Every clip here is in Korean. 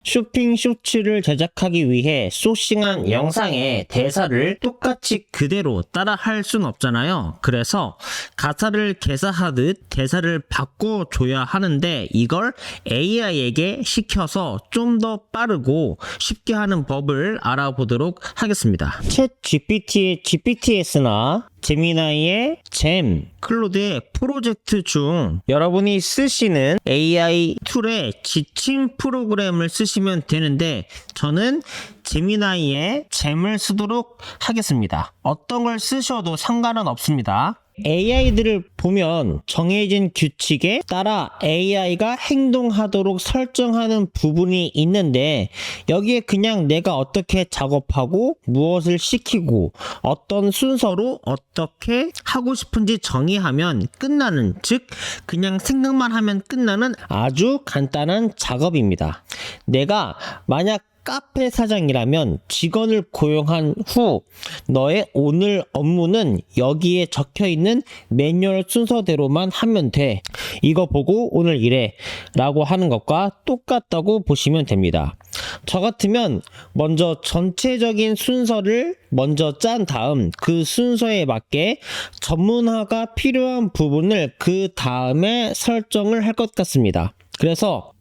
쇼핑 쇼츠를 제작하기 위해 소싱한 영상의 대사를 똑같이 그대로 따라 할 순 없잖아요. 그래서 가사를 개사하듯 대사를 바꿔줘야 하는데 이걸 AI에게 시켜서 좀 더 빠르고 쉽게 하는 법을 알아보도록 하겠습니다. 챗 GPT의 GPTS나 제미나이의 잼, 클로드의 프로젝트 중 여러분이 쓰시는 AI 툴의 지침 프로그램을 쓰시면 되는데 저는 제미나이의 잼을 쓰도록 하겠습니다. 어떤 걸 쓰셔도 상관은 없습니다. AI들을 보면 정해진 규칙에 따라 AI가 행동하도록 설정하는 부분이 있는데 여기에 그냥 내가 어떻게 작업하고 무엇을 시키고 어떤 순서로 어떻게 하고 싶은지 정의하면 끝나는, 즉 그냥 생각만 하면 끝나는 아주 간단한 작업입니다. 내가 만약 카페 사장이라면 직원을 고용한 후 너의 오늘 업무는 여기에 적혀있는 매뉴얼 순서대로만 하면 돼. 이거 보고 오늘 이래 라고 하는 것과 똑같다고 보시면 됩니다. 저 같으면 먼저 전체적인 순서를 먼저 짠 다음 그 순서에 맞게 전문화가 필요한 부분을 그 다음에 설정을 할 것 같습니다. 그래서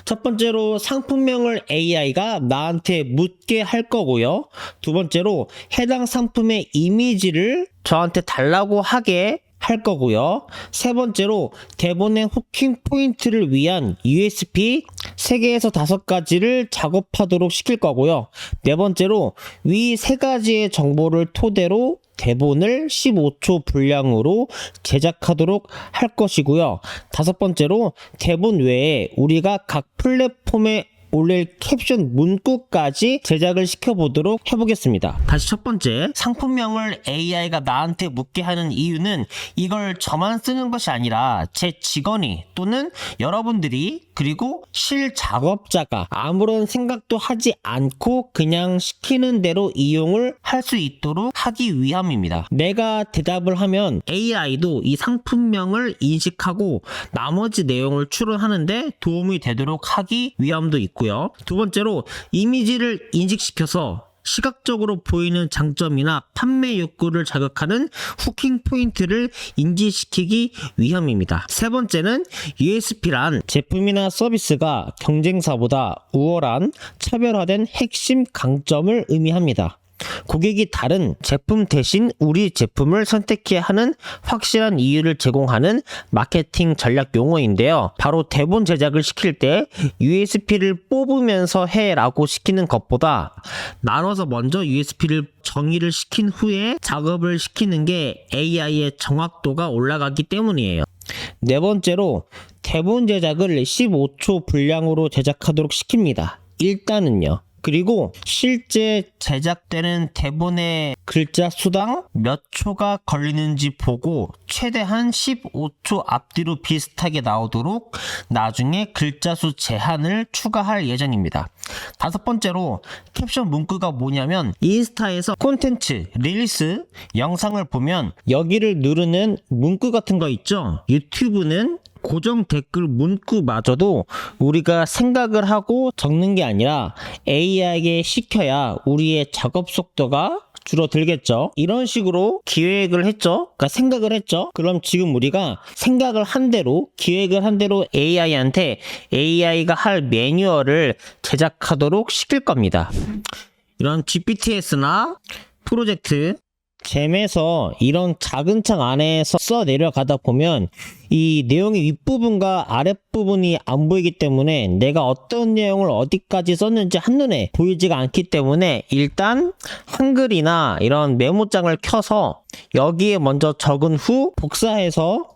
첫 번째로 상품명을 AI가 나한테 묻게 할 거고요. 두 번째로 해당 상품의 이미지를 저한테 달라고 하게 할 거고요. 세 번째로 대본의 후킹 포인트를 위한 USP 3개에서 5가지를 작업하도록 시킬 거고요. 네 번째로 위 3가지의 정보를 토대로 대본을 15초 분량으로 제작하도록 할 것이고요. 다섯 번째로 대본 외에 우리가 각 플랫폼에 올릴 캡션 문구까지 제작을 시켜보도록 해보겠습니다. 다시 첫 번째, 상품명을 AI가 나한테 묻게 하는 이유는 이걸 저만 쓰는 것이 아니라 제 직원이 또는 여러분들이 그리고 실작업자가 아무런 생각도 하지 않고 그냥 시키는 대로 이용을 할 수 있도록 하기 위함입니다. 내가 대답을 하면 AI도 이 상품명을 인식하고 나머지 내용을 추론하는데 도움이 되도록 하기 위함도 있고요. 두 번째로 이미지를 인식시켜서 시각적으로 보이는 장점이나 판매 욕구를 자극하는 후킹 포인트를 인지시키기 위함입니다. 세 번째는 USP란 제품이나 서비스가 경쟁사보다 우월한 차별화된 핵심 강점을 의미합니다. 고객이 다른 제품 대신 우리 제품을 선택해야 하는 확실한 이유를 제공하는 마케팅 전략 용어인데요. 바로 대본 제작을 시킬 때 USP를 뽑으면서 해라고 시키는 것보다 나눠서 먼저 USP를 정의를 시킨 후에 작업을 시키는 게 AI의 정확도가 올라가기 때문이에요. 네 번째로 대본 제작을 15초 분량으로 제작하도록 시킵니다. 일단은요. 그리고 실제 제작되는 대본의 글자 수당 몇 초가 걸리는지 보고 최대한 15초 앞뒤로 비슷하게 나오도록 나중에 글자 수 제한을 추가할 예정입니다. 다섯 번째로 캡션 문구가 뭐냐면 인스타에서 콘텐츠, 릴리스, 영상을 보면 여기를 누르는 문구 같은 거 있죠? 유튜브는 고정 댓글 문구마저도 우리가 생각을 하고 적는 게 아니라 AI에게 시켜야 우리의 작업 속도가 줄어들겠죠. 이런 식으로 기획을 했죠. 그러니까 생각을 했죠. 그럼 지금 우리가 생각을 한 대로 기획을 한 대로 AI한테 AI가 할 매뉴얼을 제작하도록 시킬 겁니다. 이런 GPTS나 프로젝트 잼에서 이런 작은 창 안에서 써 내려가다 보면 이 내용의 윗부분과 아랫부분이 안 보이기 때문에 내가 어떤 내용을 어디까지 썼는지 한눈에 보이지가 않기 때문에 일단 한글이나 이런 메모장을 켜서 여기에 먼저 적은 후 복사해서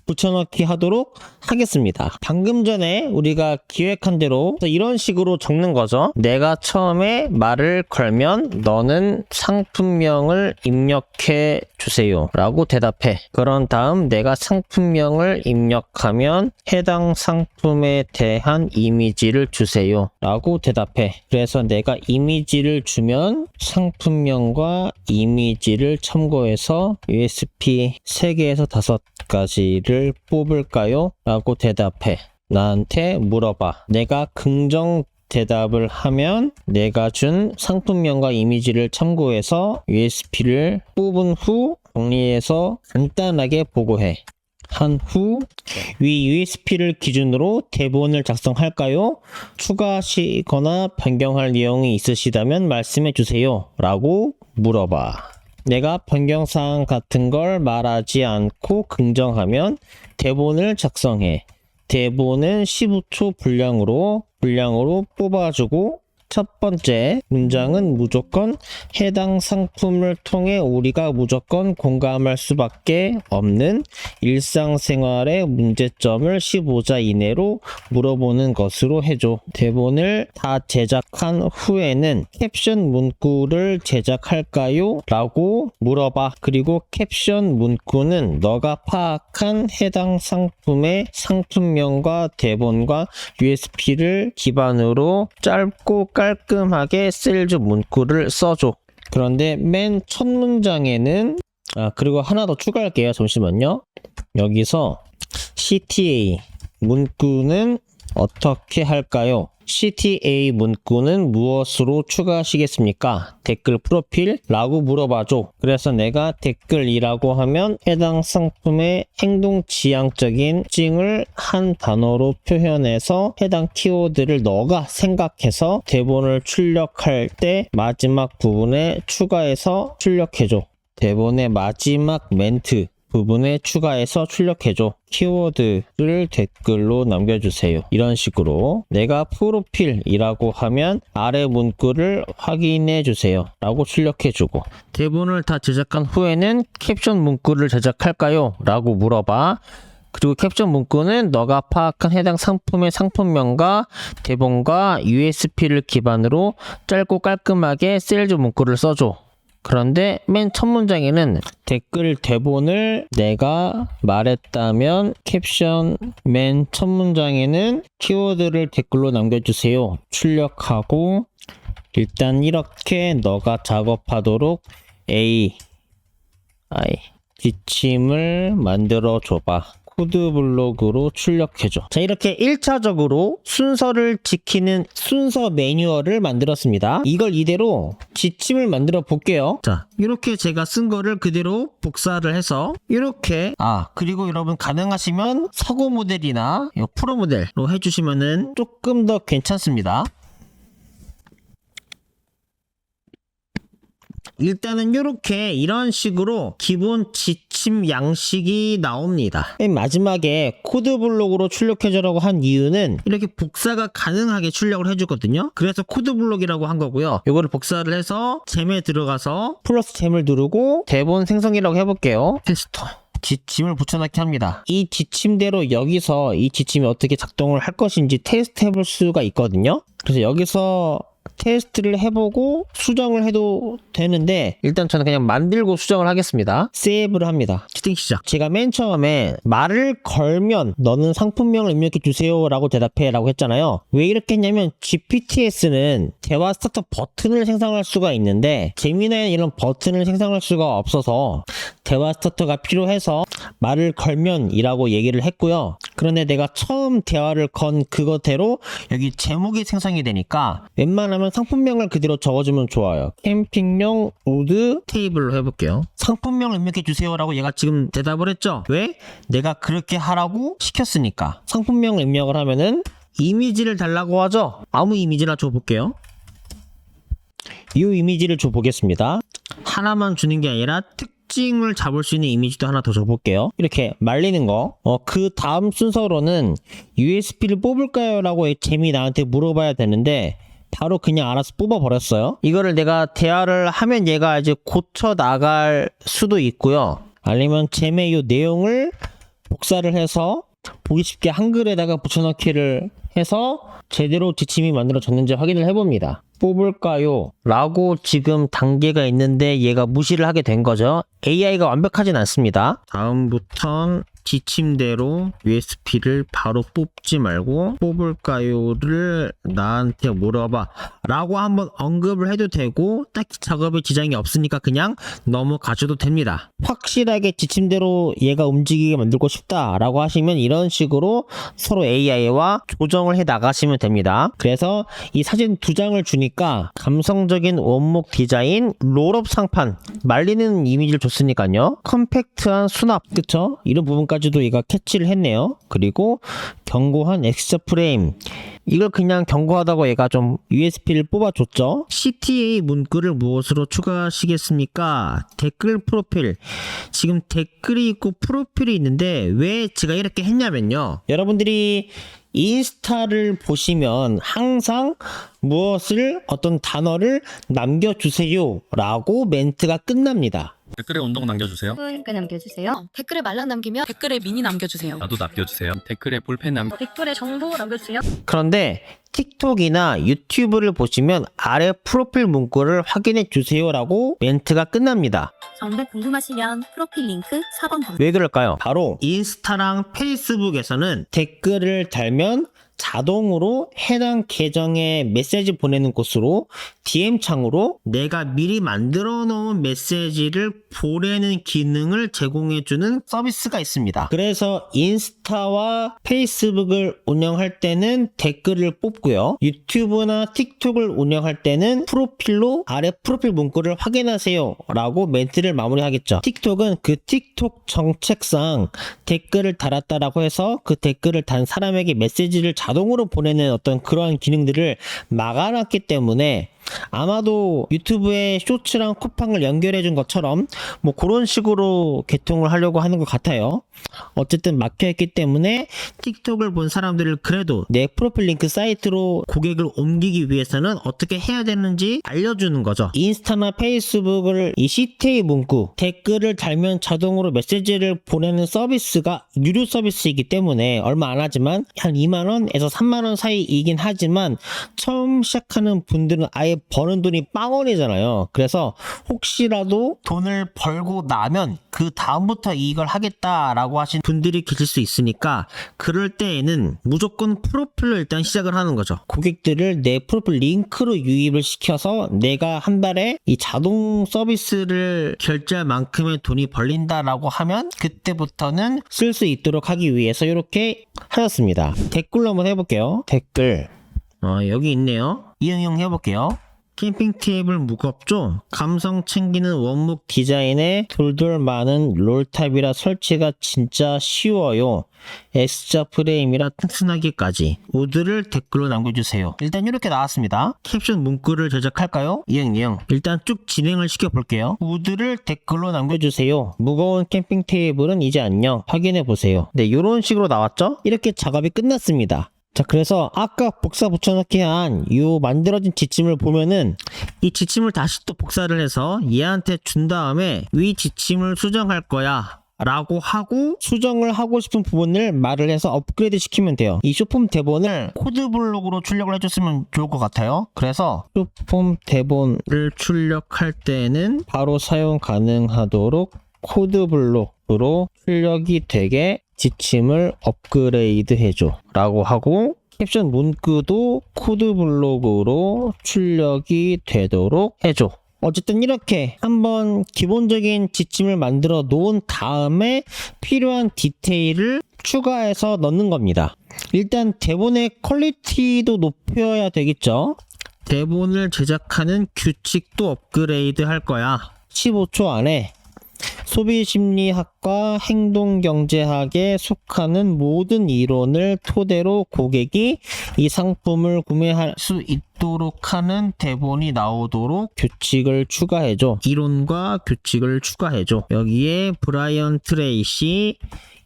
붙여넣기 하도록 하겠습니다. 방금 전에 우리가 기획한 대로 이런 식으로 적는 거죠. 내가 처음에 말을 걸면 너는 상품명을 입력해 주세요 라고 대답해. 그런 다음 내가 상품명을 입력하면 해당 상품에 대한 이미지를 주세요 라고 대답해. 그래서 내가 이미지를 주면 상품명과 이미지를 첨부해서 USP 3개에서 5가지를 뽑을까요? 라고 대답해. 나한테 물어봐. 내가 긍정 대답을 하면 내가 준 상품명과 이미지를 참고해서 USB를 뽑은 후 정리해서 간단하게 보고해. 한 후 위 USB를 기준으로 대본을 작성할까요? 추가하시거나 변경할 내용이 있으시다면 말씀해 주세요 라고 물어봐. 내가 변경사항 같은 걸 말하지 않고 긍정하면 대본을 작성해. 대본은 15초 분량으로 뽑아주고 첫 번째 문장은 무조건 해당 상품을 통해 우리가 무조건 공감할 수밖에 없는 일상생활의 문제점을 15자 이내로 물어보는 것으로 해줘. 대본을 다 제작한 후에는 캡션 문구를 제작할까요? 라고 물어봐. 그리고 캡션 문구는 너가 파악한 해당 상품의 상품명과 대본과 USB를 기반으로 짧고 깔끔하게 세일즈 문구를 써줘. 그런데 맨 첫 문장에는 그리고 하나 더 추가할게요. 잠시만요. 여기서 CTA 문구는 어떻게 할까요? CTA 문구는 무엇으로 추가하시겠습니까? 댓글 프로필 라고 물어봐줘. 그래서 내가 댓글이라고 하면 해당 상품의 행동 지향적인 특징을 한 단어로 표현해서 해당 키워드를 너가 생각해서 대본을 출력할 때 마지막 부분에 추가해서 출력해줘. 대본의 마지막 멘트 부분에 추가해서 출력해줘. 키워드를 댓글로 남겨주세요. 이런 식으로 내가 프로필이라고 하면 아래 문구를 확인해주세요 라고 출력해주고, 대본을 다 제작한 후에는 캡션 문구를 제작할까요? 라고 물어봐. 그리고 캡션 문구는 너가 파악한 해당 상품의 상품명과 대본과 USB를 기반으로 짧고 깔끔하게 세일즈 문구를 써줘. 그런데 맨 첫 문장에는 댓글 대본을 내가 말했다면 캡션 맨 첫 문장에는 키워드를 댓글로 남겨주세요. 출력하고 일단 이렇게 너가 작업하도록 AI 지침을 만들어 줘봐. 코드블록으로 출력해줘. 자, 이렇게 1차적으로 순서를 지키는 순서 매뉴얼을 만들었습니다. 이걸 이대로 지침을 만들어 볼게요. 자, 이렇게 제가 쓴 거를 그대로 복사를 해서 이렇게 그리고 여러분 가능하시면 서고 모델이나 프로 모델로 해주시면은 조금 더 괜찮습니다. 일단은 이런 식으로 기본 지침 양식이 나옵니다. 맨 마지막에 코드블록으로 출력해주라고 한 이유는 이렇게 복사가 가능하게 출력을 해주거든요. 그래서 코드블록이라고 한 거고요. 이거를 복사를 해서 잼에 들어가서 플러스 잼을 누르고 대본 생성이라고 해볼게요. 테스터 지침을 붙여넣기 합니다. 이 지침대로 여기서 이 지침이 어떻게 작동을 할 것인지 테스트 해볼 수가 있거든요. 그래서 여기서 테스트를 해보고 수정을 해도 되는데 일단 저는 그냥 만들고 수정을 하겠습니다. 세이브를 합니다. 채팅 시작. 제가 맨 처음에 말을 걸면 너는 상품명을 입력해 주세요 라고 대답해 라고 했잖아요. 왜 이렇게 했냐면 GPTS는 대화 스타터 버튼을 생성할 수가 있는데 제미나이는 이런 버튼을 생성할 수가 없어서 대화 스타터가 필요해서 말을 걸면 이라고 얘기를 했고요. 그런데 내가 처음 대화를 건 그거대로 여기 제목이 생성이 되니까 웬만하면 상품명을 그대로 적어주면 좋아요. 캠핑용 우드 테이블로 해볼게요. 상품명을 입력해 주세요 라고 얘가 지금 대답을 했죠. 왜? 내가 그렇게 하라고 시켰으니까. 상품명을 입력을 하면은 이미지를 달라고 하죠. 아무 이미지나 줘볼게요. 이 이미지를 줘보겠습니다. 하나만 주는 게 아니라 특징을 잡을 수 있는 이미지도 하나 더 줘볼게요. 이렇게 말리는 거. 그 다음 순서로는 USB를 뽑을까요? 라고 잼이 나한테 물어봐야 되는데 바로 그냥 알아서 뽑아버렸어요. 이거를 내가 대화를 하면 얘가 이제 고쳐 나갈 수도 있고요. 아니면 잼의 이 내용을 복사를 해서 보기 쉽게 한글에다가 붙여넣기를 해서 제대로 지침이 만들어졌는지 확인을 해봅니다. 뽑을까요? 라고 지금 단계가 있는데 얘가 무시를 하게 된 거죠. AI가 완벽하진 않습니다. 다음부턴 지침대로 USB를 바로 뽑지 말고 뽑을까요를 나한테 물어봐 라고 한번 언급을 해도 되고 딱히 작업에 지장이 없으니까 그냥 넘어가셔도 됩니다. 확실하게 지침대로 얘가 움직이게 만들고 싶다 라고 하시면 이런 식으로 식으로 서로 AI와 조정을 해 나가시면 됩니다. 그래서 이 사진 두 장을 주니까 감성적인 원목 디자인, 롤업 상판, 말리는 이미지를 줬으니까요. 컴팩트한 수납, 그쵸? 이런 부분까지도 얘가 캐치를 했네요. 그리고 견고한 엑스처 프레임, 이걸 그냥 견고하다고 얘가 좀 USB를 뽑아줬죠. CTA 문구를 무엇으로 추가하시겠습니까? 댓글 프로필. 지금 댓글이 있고 프로필이 있는데 왜 제가 이렇게 했냐면요. 여러분들이 인스타를 보시면 항상 무엇을 어떤 단어를 남겨주세요 라고 멘트가 끝납니다. 댓글에 운동 남겨주세요. 댓글 남겨주세요. 댓글에 말랑 남기면 댓글에 미니 남겨주세요. 나도 남겨주세요. 댓글에 볼펜 댓글에 정보 남겨주세요. 그런데 틱톡이나 유튜브를 보시면 아래 프로필 문구를 확인해 주세요라고 멘트가 끝납니다. 정보 궁금하시면 프로필 링크 4번 번. 왜 그럴까요? 바로 인스타랑 페이스북에서는 댓글을 달면 자동으로 해당 계정에 메시지 보내는 곳으로 DM창으로 내가 미리 만들어 놓은 메시지를 보내는 기능을 제공해주는 서비스가 있습니다. 그래서 인스타와 페이스북을 운영할 때는 댓글을 뽑고요. 유튜브나 틱톡을 운영할 때는 프로필로 아래 프로필 문구를 확인하세요 라고 멘트를 마무리하겠죠. 틱톡은 그 틱톡 정책상 댓글을 달았다라고 해서 그 댓글을 단 사람에게 메시지를 자동으로 보내는 어떤 그러한 기능들을 막아놨기 때문에 아마도 유튜브에 쇼츠랑 쿠팡을 연결해 준 것처럼 뭐 그런 식으로 개통을 하려고 하는 것 같아요. 어쨌든 막혀있기 때문에 틱톡을 본 사람들을 그래도 내 프로필 링크 사이트로 고객을 옮기기 위해서는 어떻게 해야 되는지 알려주는 거죠. 인스타나 페이스북을 이 CTA 문구 댓글을 달면 자동으로 메시지를 보내는 서비스가 유료 서비스이기 때문에 얼마 안 하지만 한 2만원에서 3만원 사이이긴 하지만 처음 시작하는 분들은 아예 버는 돈이 빵원이잖아요. 그래서 혹시라도 돈을 벌고 나면 그 다음부터 이걸 하겠다라고 하신 분들이 계실 수 있으니까 그럴 때에는 무조건 프로필로 일단 시작을 하는 거죠. 고객들을 내 프로필 링크로 유입을 시켜서 내가 한 달에 이 자동 서비스를 결제할 만큼의 돈이 벌린다라고 하면 그때부터는 쓸 수 있도록 하기 위해서 이렇게 하였습니다. 댓글로 한번 해볼게요. 댓글 여기 있네요. 이응용 해볼게요. 캠핑 테이블 무겁죠? 감성 챙기는 원목 디자인에 돌돌 많은 롤탑이라 설치가 진짜 쉬워요. S자 프레임이라 튼튼하기까지. 우드를 댓글로 남겨주세요. 일단 이렇게 나왔습니다. 캡션 문구를 제작할까요? 이응. 일단 쭉 진행을 시켜볼게요. 우드를 댓글로 남겨주세요. 무거운 캠핑 테이블은 이제 안녕. 확인해보세요. 네, 이런 식으로 나왔죠? 이렇게 작업이 끝났습니다. 자, 그래서 아까 복사 붙여넣기 한 요 만들어진 지침을 보면은 이 지침을 다시 또 복사를 해서 얘한테 준 다음에 위 지침을 수정할 거야 라고 하고 수정을 하고 싶은 부분을 말을 해서 업그레이드 시키면 돼요. 이 쇼폼 대본을 코드블록으로 출력을 해줬으면 좋을 것 같아요. 그래서 쇼폼 대본을 출력할 때는 바로 사용 가능하도록 코드블록으로 출력이 되게 지침을 업그레이드 해줘 라고 하고 캡션 문구도 코드블록으로 출력이 되도록 해줘. 어쨌든 이렇게 한번 기본적인 지침을 만들어 놓은 다음에 필요한 디테일을 추가해서 넣는 겁니다. 일단 대본의 퀄리티도 높여야 되겠죠. 대본을 제작하는 규칙도 업그레이드 할 거야. 15초 안에 소비심리학과 행동경제학에 속하는 모든 이론을 토대로 고객이 이 상품을 구매할 수 있도록 하는 대본이 나오도록 규칙을 추가해줘. 이론과 규칙을 추가해줘. 여기에 브라이언 트레이시,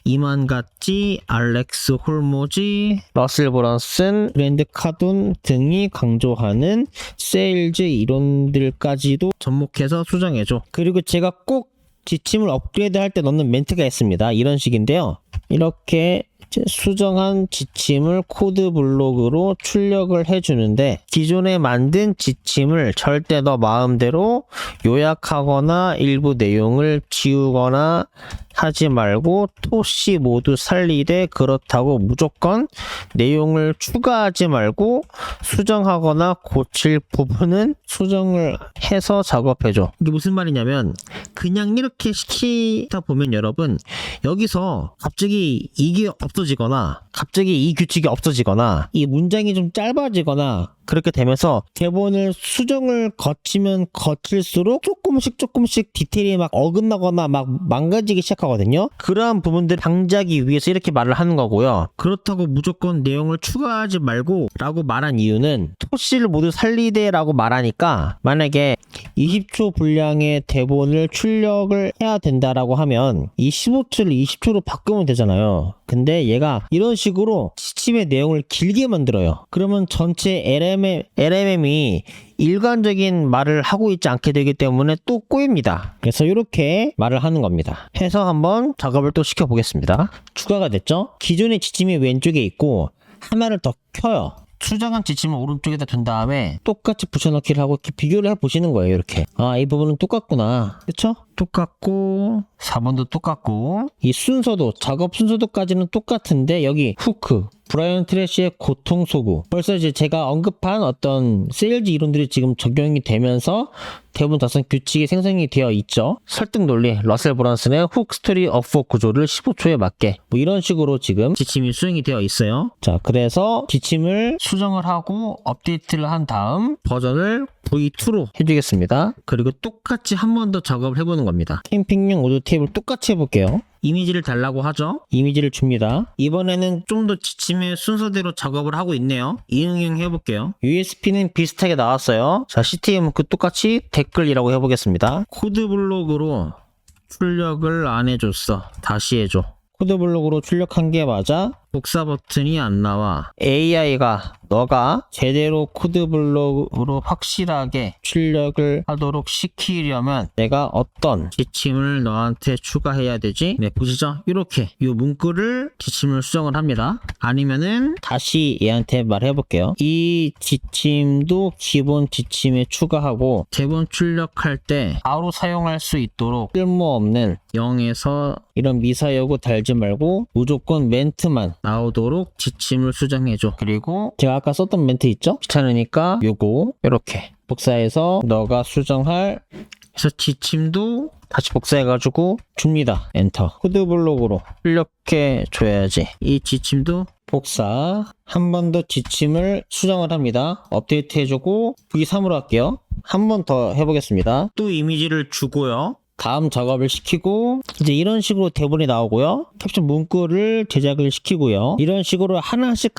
이만 갓지, 알렉스 홀모지, 러셀 브런슨, 브랜드 카돈 등이 강조하는 세일즈 이론들까지도 접목해서 수정해줘. 그리고 제가 꼭 지침을 업그레이드 할 때 넣는 멘트가 있습니다. 이런 식인데요. 이렇게 수정한 지침을 코드 블록으로 출력을 해주는데 기존에 만든 지침을 절대 너 마음대로 요약하거나 일부 내용을 지우거나 하지 말고 토시 모두 살리되 그렇다고 무조건 내용을 추가하지 말고 수정하거나 고칠 부분은 수정을 해서 작업해줘. 이게 무슨 말이냐면 그냥 이렇게 시키다 보면 여러분 여기서 갑자기 이게 없어지거나 갑자기 이 규칙이 없어지거나 이 문장이 좀 짧아지거나 그렇게 되면서 대본을 수정을 거치면 거칠수록 조금씩 디테일이 막 어긋나거나 막 망가지기 시작하거든요. 그러한 부분들을 방지하기 위해서 이렇게 말을 하는 거고요. 그렇다고 무조건 내용을 추가하지 말고 라고 말한 이유는 토시를 모두 살리되 라고 말하니까 만약에 20초 분량의 대본을 출력을 해야 된다라고 하면 이 15초를 20초로 바꾸면 되잖아요. 근데 얘가 이런 식으로 시침의 내용을 길게 만들어요. 그러면 전체 LMM이 일관적인 말을 하고 있지 않게 되기 때문에 또 꼬입니다. 그래서 이렇게 말을 하는 겁니다. 해서 한번 작업을 또 시켜보겠습니다. 추가가 됐죠? 기존의 지침이 왼쪽에 있고 하나를 더 켜요. 수정한 지침을 오른쪽에다 둔 다음에 똑같이 붙여넣기를 하고 이렇게 비교를 해보시는 거예요. 이렇게 이 부분은 똑같구나, 그쵸? 똑같고 4번도 똑같고 이 순서도 작업 순서도까지는 똑같은데 여기 후크 브라이언 트래시의 고통소구 벌써 이제 제가 언급한 어떤 세일즈 이론들이 지금 적용이 되면서 대부분 다선 규칙이 생성이 되어 있죠. 설득 논리 러셀 브런슨의 훅 스토리 업포 구조를 15초에 맞게 뭐 이런 식으로 지금 지침이 수행이 되어 있어요. 자, 그래서 지침을 수정을 하고 업데이트를 한 다음 버전을 V2로 해주겠습니다. 그리고 똑같이 한 번 더 작업을 해보는 겁니다. 캠핑용 오디오 테이블 똑같이 해볼게요. 이미지를 달라고 하죠. 이미지를 줍니다. 이번에는 좀 더 지침의 순서대로 작업을 하고 있네요. 이응용 해볼게요. USB는 비슷하게 나왔어요. 자, CTM 그 똑같이 댓글이라고 해보겠습니다. 코드블록으로 출력을 안 해줬어. 다시 해줘. 코드블록으로 출력한 게 맞아? 복사 버튼이 안 나와. AI가 너가 제대로 코드블록으로 확실하게 출력을 하도록 시키려면 내가 어떤 지침을 너한테 추가해야 되지? 네, 보시죠. 이렇게 이 문구를 지침을 수정을 합니다. 아니면은 다시 얘한테 말해볼게요. 이 지침도 기본 지침에 추가하고 대본 출력할 때 바로 사용할 수 있도록 쓸모없는 0에서 이런 미사여구 달지 말고 무조건 멘트만 나오도록 지침을 수정해줘. 그리고 제가 아까 썼던 멘트 있죠? 귀찮으니까 요거 이렇게 복사해서 너가 수정할 그래서 지침도 다시 복사해가지고 줍니다. 엔터. 코드블록으로 출력해 줘야지. 이 지침도 복사 한 번 더 지침을 수정을 합니다. 업데이트 해주고 V3으로 할게요. 한 번 더 해보겠습니다. 또 이미지를 주고요. 다음 작업을 시키고 이제 이런 식으로 대본이 나오고요. 캡션 문구를 제작을 시키고요. 이런 식으로 하나씩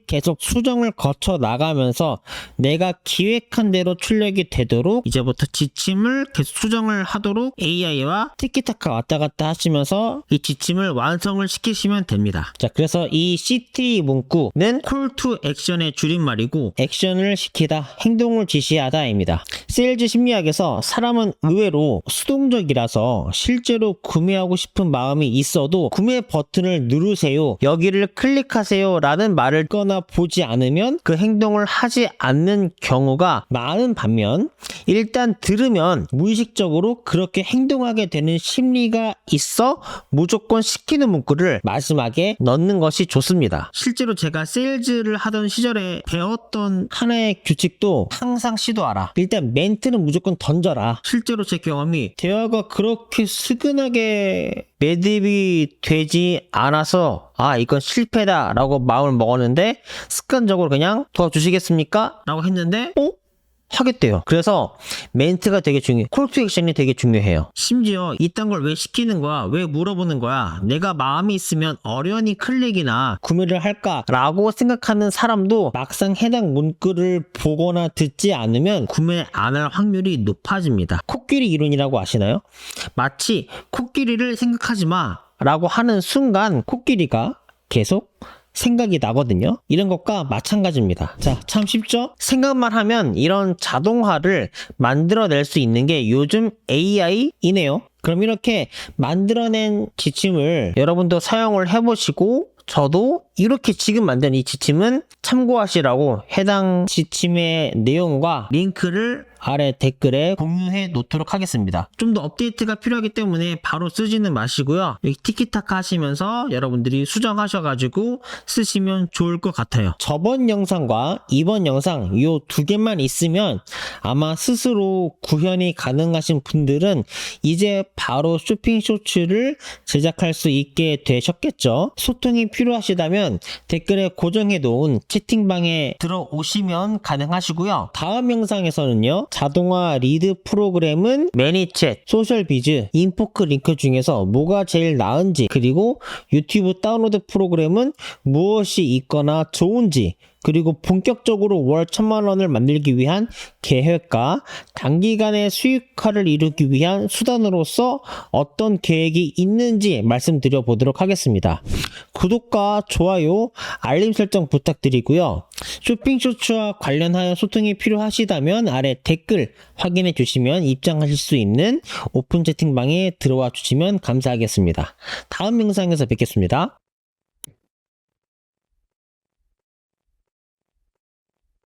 계속 수정을 거쳐 나가면서 내가 기획한 대로 출력이 되도록 이제부터 지침을 계속 수정을 하도록 AI와 티키타카 왔다 갔다 하시면서 이 지침을 완성을 시키시면 됩니다. 자, 그래서 이 CT 문구는 Call to Action의 줄임말이고 액션을 시키다, 행동을 지시하다입니다. 세일즈 심리학에서 사람은 의외로 수동적이라서 실제로 구매하고 싶은 마음이 있어도 구매 버튼을 누르세요, 여기를 클릭하세요 라는 말을 거나 보지 않으면 그 행동을 하지 않는 경우가 많은 반면 일단 들으면 무의식적으로 그렇게 행동하게 되는 심리가 있어 무조건 시키는 문구를 마지막에 넣는 것이 좋습니다. 실제로 제가 세일즈를 하던 시절에 배웠던 하나의 규칙도 항상 시도하라. 일단 멘트는 무조건 던져라. 실제로 제 경험이 대화가 그렇게 스근하게 매듭이 되지 않아서 이건 실패다 라고 마음을 먹었는데 습관적으로 그냥 도와주시겠습니까? 라고 했는데 하겠대요. 그래서 멘트가 되게 중요해요. 콜 투 액션이 되게 중요해요. 심지어 이딴 걸 왜 시키는 거야? 왜 물어보는 거야? 내가 마음이 있으면 어련히 클릭이나 구매를 할까? 라고 생각하는 사람도 막상 해당 문구를 보거나 듣지 않으면 구매 안 할 확률이 높아집니다. 코끼리 이론이라고 아시나요? 마치 코끼리를 생각하지 마 라고 하는 순간 코끼리가 계속 생각이 나거든요. 이런 것과 마찬가지입니다. 자, 참 쉽죠? 생각만 하면 이런 자동화를 만들어낼 수 있는 게 요즘 AI이네요. 그럼 이렇게 만들어낸 지침을 여러분도 사용을 해보시고 저도 이렇게 지금 만든 이 지침은 참고하시라고 해당 지침의 내용과 링크를 아래 댓글에 공유해 놓도록 하겠습니다. 좀 더 업데이트가 필요하기 때문에 바로 쓰지는 마시고요. 여기 티키타카 하시면서 여러분들이 수정하셔가지고 쓰시면 좋을 것 같아요. 저번 영상과 이번 영상 요 두 개만 있으면 아마 스스로 구현이 가능하신 분들은 이제 바로 쇼핑 쇼츠를 제작할 수 있게 되셨겠죠. 소통이 필요하시다면 댓글에 고정해 놓은 채팅방에 들어오시면 가능하시고요. 다음 영상에서는요, 자동화 리드 프로그램은 매니챗, 소셜비즈, 인포크 링크 중에서 뭐가 제일 나은지, 그리고 유튜브 다운로드 프로그램은 무엇이 있거나 좋은지, 그리고 본격적으로 월 1000만원을 만들기 위한 계획과 단기간의 수익화를 이루기 위한 수단으로서 어떤 계획이 있는지 말씀드려 보도록 하겠습니다. 구독과 좋아요, 알림 설정 부탁드리고요. 쇼핑 쇼츠와 관련하여 소통이 필요하시다면 아래 댓글 확인해 주시면 입장하실 수 있는 오픈 채팅방에 들어와 주시면 감사하겠습니다. 다음 영상에서 뵙겠습니다.